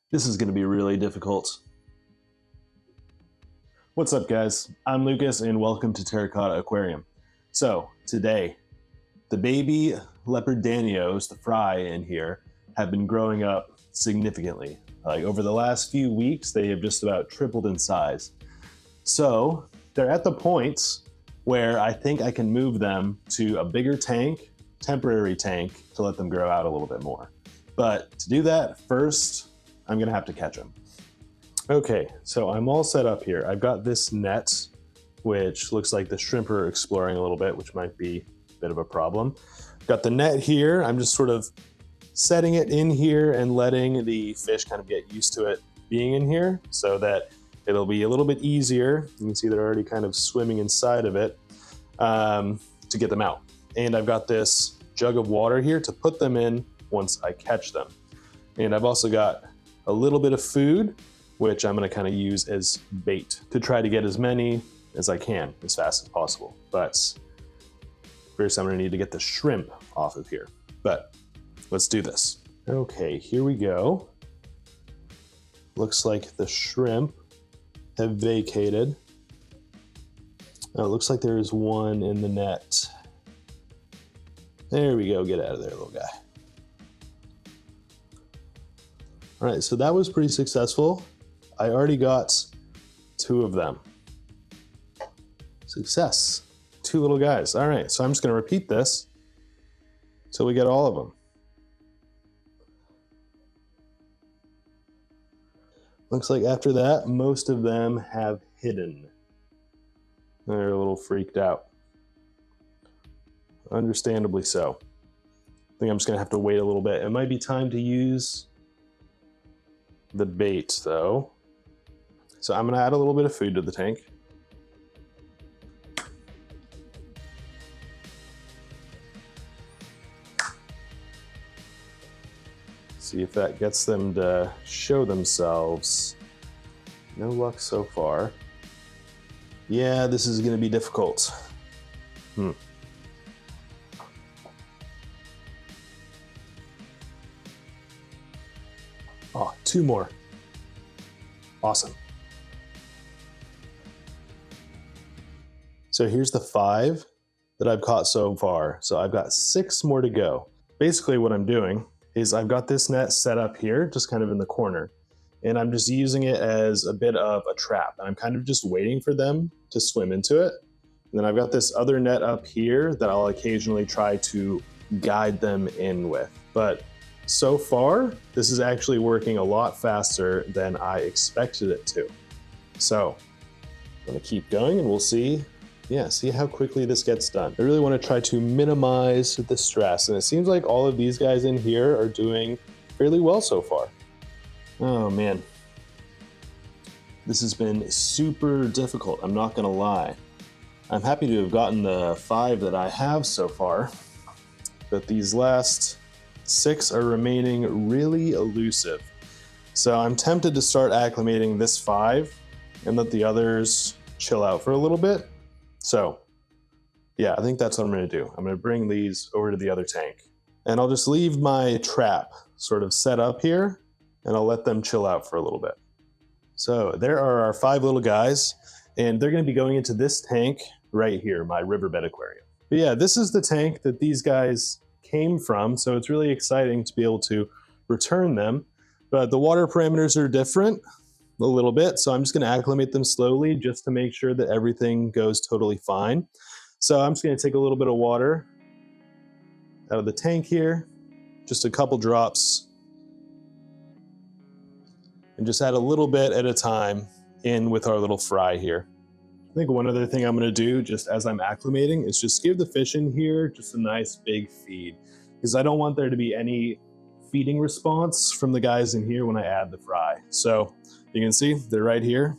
This is going to be really difficult. What's up, guys? I'm Lucas and welcome to Terracotta Aquarium. So today, the baby leopard Danios, the fry in here, have been growing up significantly. Like over the last few weeks, they have just about tripled in size. So they're at the point where I think I can move them to a bigger tank, temporary tank, to let them grow out a little bit more. But to do that, first, I'm gonna have to catch them. Okay, so I'm all set up here. I've got this net, which looks like the shrimp are exploring a little bit, which might be a bit of a problem. Got the net here. I'm just sort of setting it in here and letting the fish kind of get used to it being in here so that it'll be a little bit easier. You can see they're already kind of swimming inside of it to get them out. And I've got this jug of water here to put them in once I catch them. And I've also got a little bit of food, which I'm gonna kind of use as bait to try to get as many as I can as fast as possible. But first I'm gonna need to get the shrimp off of here. But let's do this. Okay, here we go. Looks like the shrimp have vacated. Oh, it looks like there's one in the net. There we go, get out of there, little guy. All right, so that was pretty successful. I already got 2 of them. Success, 2 little guys. All right, so I'm just gonna repeat this until we get all of them. Looks like after that, most of them have hidden. They're a little freaked out. Understandably so. I think I'm just gonna have to wait a little bit. It might be time to use the bait though. So I'm gonna add a little bit of food to the tank. See if that gets them to show themselves. No luck so far. Yeah, this is gonna be difficult. Oh, 2 more. Awesome. So here's the 5 that I've caught so far. So I've got 6 more to go. Basically what I'm doing is I've got this net set up here, just kind of in the corner, and I'm just using it as a bit of a trap. I'm kind of just waiting for them to swim into it. And then I've got this other net up here that I'll occasionally try to guide them in with. But so far, this is actually working a lot faster than I expected it to. So I'm gonna keep going and we'll see how quickly this gets done. I really wanna try to minimize the stress, and it seems like all of these guys in here are doing fairly well so far. Oh man. This has been super difficult, I'm not gonna lie. I'm happy to have gotten the 5 that I have so far, but these last 6 are remaining really elusive. So I'm tempted to start acclimating this 5 and let the others chill out for a little bit. So yeah, I think that's what I'm gonna do. I'm gonna bring these over to the other tank and I'll just leave my trap sort of set up here and I'll let them chill out for a little bit. So there are our 5 little guys and they're gonna be going into this tank right here, my riverbed aquarium. But yeah, this is the tank that these guys came from, so it's really exciting to be able to return them. But the water parameters are different a little bit, so I'm just gonna acclimate them slowly just to make sure that everything goes totally fine. So I'm just gonna take a little bit of water out of the tank here, just a couple drops, and just add a little bit at a time in with our little fry here. I think one other thing I'm gonna do just as I'm acclimating is just give the fish in here just a nice big feed, because I don't want there to be any feeding response from the guys in here when I add the fry. So you can see they're right here,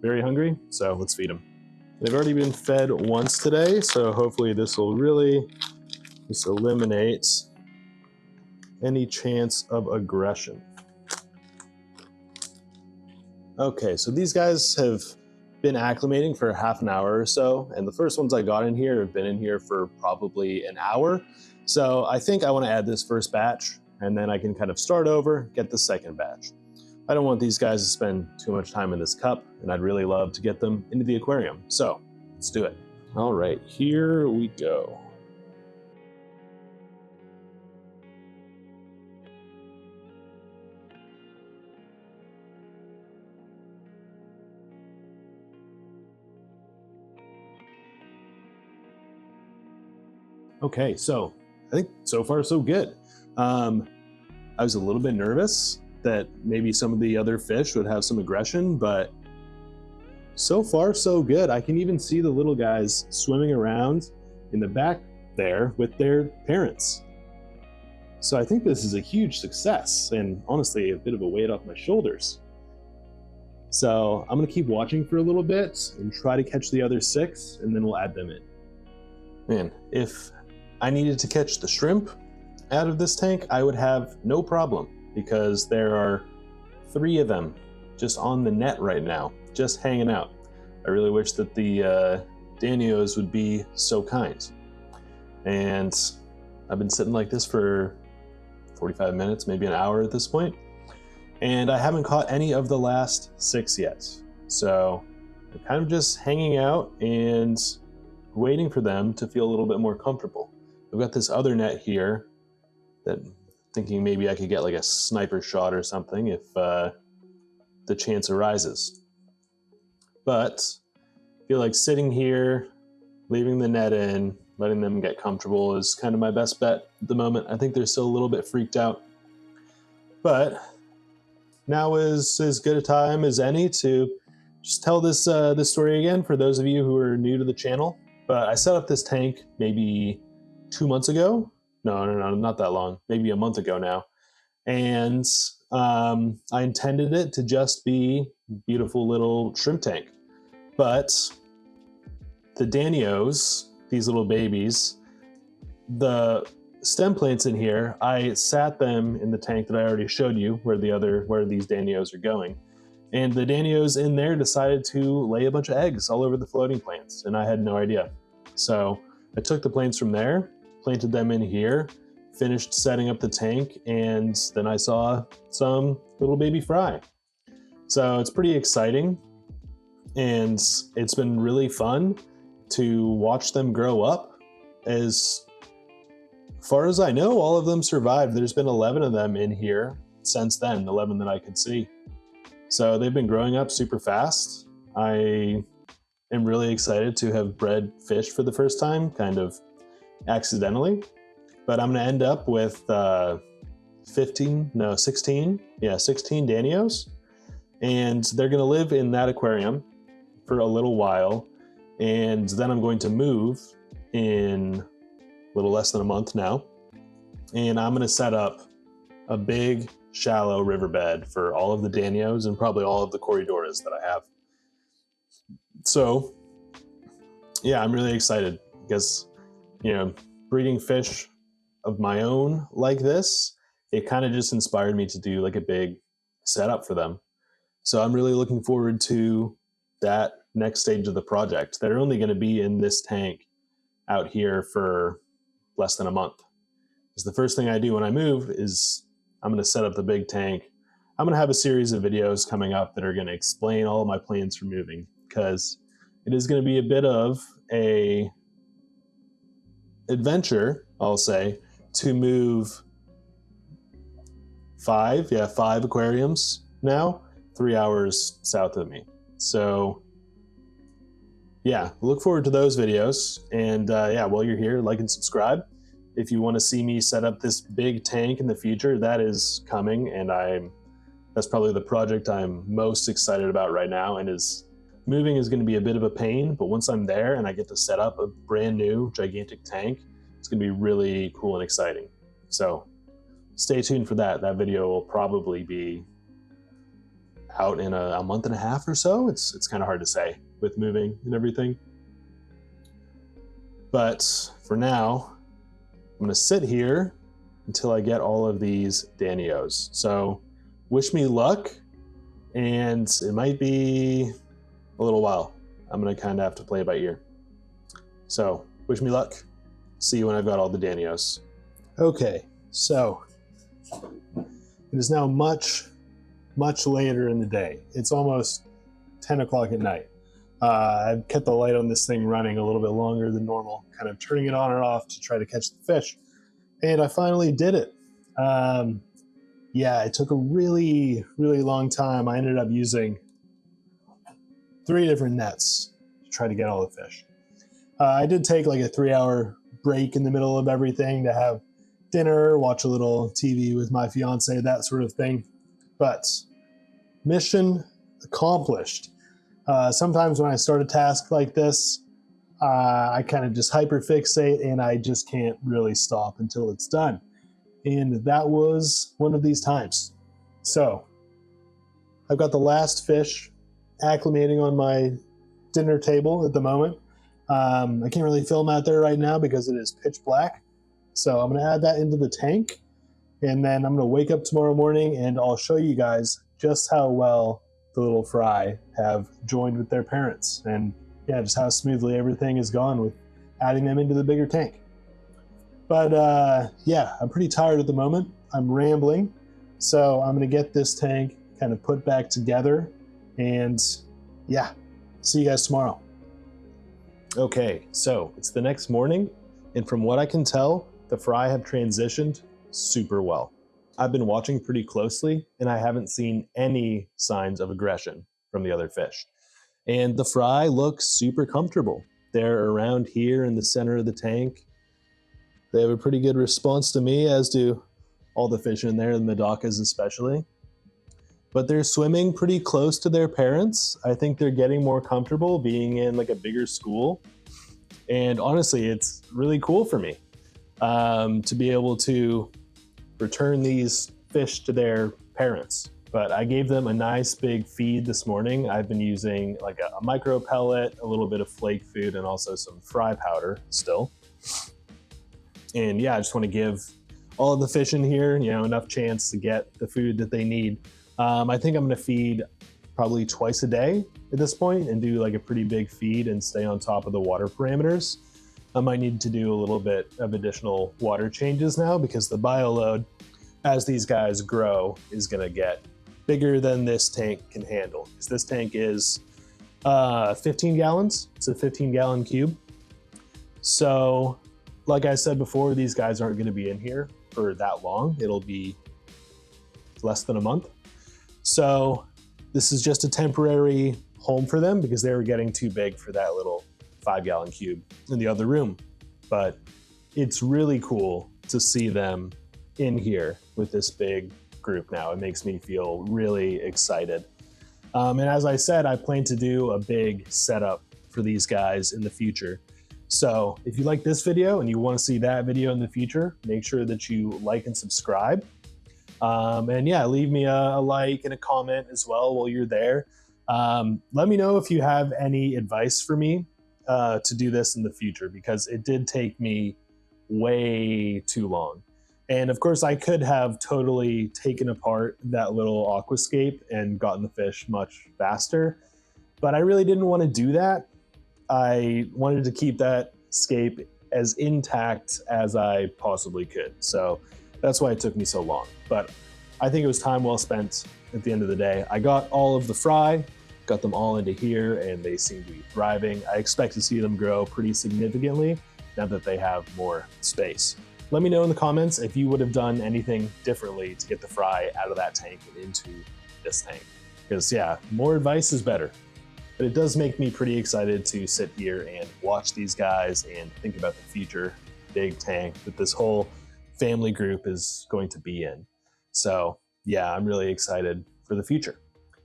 very hungry, so let's feed them. They've already been fed once today, so hopefully this will really just eliminate any chance of aggression. Okay, so these guys have been acclimating for half an hour or so, and the first ones I got in here have been in here for probably an hour. So I think I want to add this first batch, and then I can kind of start over, get the second batch. I don't want these guys to spend too much time in this cup, and I'd really love to get them into the aquarium. So let's do it. All right, here we go. Okay, so I think so far so good. I was a little bit nervous that maybe some of the other fish would have some aggression, but so far so good. I can even see the little guys swimming around in the back there with their parents. So I think this is a huge success, and honestly a bit of a weight off my shoulders. So I'm gonna keep watching for a little bit and try to catch the other 6, and then we'll add them in. Man, if I needed to catch the shrimp out of this tank, I would have no problem, because there are 3 of them just on the net right now, just hanging out. I really wish that the Danios would be so kind. And I've been sitting like this for 45 minutes, maybe an hour at this point, and I haven't caught any of the last 6 yet. So I'm kind of just hanging out and waiting for them to feel a little bit more comfortable. I've got this other net here that I'm thinking maybe I could get like a sniper shot or something if the chance arises. But I feel like sitting here, leaving the net in, letting them get comfortable is kind of my best bet at the moment. I think they're still a little bit freaked out. But now is as good a time as any to just tell this story again for those of you who are new to the channel. But I set up this tank maybe 2 months ago. No, not that long. Maybe a month ago now. And I intended it to just be a beautiful little shrimp tank. But the Danios, these little babies, the stem plants in here, I sat them in the tank that I already showed you where these Danios are going. And the Danios in there decided to lay a bunch of eggs all over the floating plants, and I had no idea. So I took the plants from there, planted them in here, finished setting up the tank, and then I saw some little baby fry. So it's pretty exciting, and it's been really fun to watch them grow up. As far as I know, all of them survived. There's been 11 of them in here since then, 11 that I could see. So they've been growing up super fast. I am really excited to have bred fish for the first time, kind of accidentally. But I'm gonna end up with 16 Danios. And they're gonna live in that aquarium for a little while. And then I'm going to move in a little less than a month now. And I'm gonna set up a big, shallow riverbed for all of the Danios and probably all of the Corridoras that I have. So yeah, I'm really excited because, breeding fish of my own like this, it kind of just inspired me to do like a big setup for them. So I'm really looking forward to that next stage of the project. They're only going to be in this tank out here for less than a month. Because the first thing I do when I move is I'm going to set up the big tank. I'm going to have a series of videos coming up that are going to explain all of my plans for moving, because it is going to be a bit of a adventure, I'll say, to move 5 aquariums now, 3 hours south of me. So yeah, look forward to those videos. And while you're here, like and subscribe. If you want to see me set up this big tank in the future, that is coming, and that's probably the project I'm most excited about right now. And moving is going to be a bit of a pain, but once I'm there and I get to set up a brand new gigantic tank, it's going to be really cool and exciting. So stay tuned for that. That video will probably be out in a month and a half or so. It's kind of hard to say with moving and everything. But for now, I'm going to sit here until I get all of these Danios. So wish me luck, and it might be a little while. I'm going to kind of have to play it by ear. So wish me luck. See you when I've got all the Danios. Okay, so it is now much much later in the day. It's almost 10 o'clock at night. I've kept the light on this thing running a little bit longer than normal, kind of turning it on and off to try to catch the fish. And I finally did it. Yeah, it took a really, really long time. I ended up using 3 different nets to try to get all the fish. I did take like a 3-hour break in the middle of everything to have dinner, watch a little TV with my fiance, that sort of thing. But mission accomplished. Sometimes when I start a task like this, I kind of just hyperfixate and I just can't really stop until it's done. And that was one of these times. So I've got the last fish acclimating on my dinner table at the moment. I can't really film out there right now because it is pitch black. So I'm going to add that into the tank, and then I'm going to wake up tomorrow morning and I'll show you guys just how well the little fry have joined with their parents, and yeah, just how smoothly everything has gone with adding them into the bigger tank. But yeah, I'm pretty tired at the moment. I'm rambling. So I'm going to get this tank kind of put back together, and yeah, see you guys tomorrow. Okay, so it's the next morning, and from what I can tell, the fry have transitioned super well. I've been watching pretty closely, and I haven't seen any signs of aggression from the other fish. And the fry looks super comfortable. They're around here in the center of the tank. They have a pretty good response to me, as do all the fish in there, the Medocas especially. But they're swimming pretty close to their parents. I think they're getting more comfortable being in like a bigger school. And honestly, it's really cool for me to be able to return these fish to their parents. But I gave them a nice big feed this morning. I've been using like a micro pellet, a little bit of flake food, and also some fry powder still. And yeah, I just want to give all of the fish in here, enough chance to get the food that they need. I think I'm going to feed probably twice a day at this point and do like a pretty big feed and stay on top of the water parameters. I might need to do a little bit of additional water changes now because the bioload, as these guys grow, is going to get bigger than this tank can handle. Because this tank is 15 gallons. It's a 15-gallon cube. So like I said before, these guys aren't going to be in here for that long. It'll be less than a month. So this is just a temporary home for them because they were getting too big for that little 5-gallon cube in the other room. But it's really cool to see them in here with this big group now. It makes me feel really excited. And as I said, I plan to do a big setup for these guys in the future. So if you like this video and you want to see that video in the future, make sure that you like and subscribe. And yeah, leave me a like and a comment as well while you're there. Let me know if you have any advice for me to do this in the future, because it did take me way too long. And of course, I could have totally taken apart that little aquascape and gotten the fish much faster, but I really didn't want to do that. I wanted to keep that scape as intact as I possibly could. So that's why it took me so long. But I think it was time well spent at the end of the day. I got all of the fry, got them all into here, and they seem to be thriving. I expect to see them grow pretty significantly now that they have more space. Let me know in the comments if you would have done anything differently to get the fry out of that tank and into this tank. Because yeah, more advice is better. But it does make me pretty excited to sit here and watch these guys and think about the future big tank that this whole family group is going to be in. So yeah, I'm really excited for the future.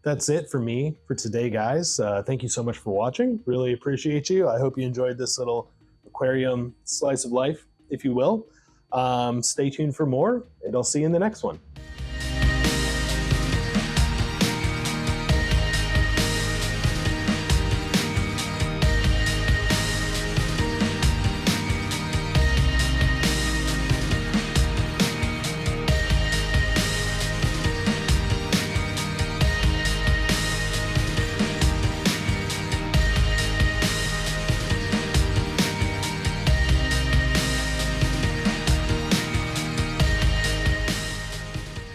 That's it for me for today, guys. Thank you so much for watching. Really appreciate you. I hope you enjoyed this little aquarium slice of life, if you will. Stay tuned for more, and I'll see you in the next one.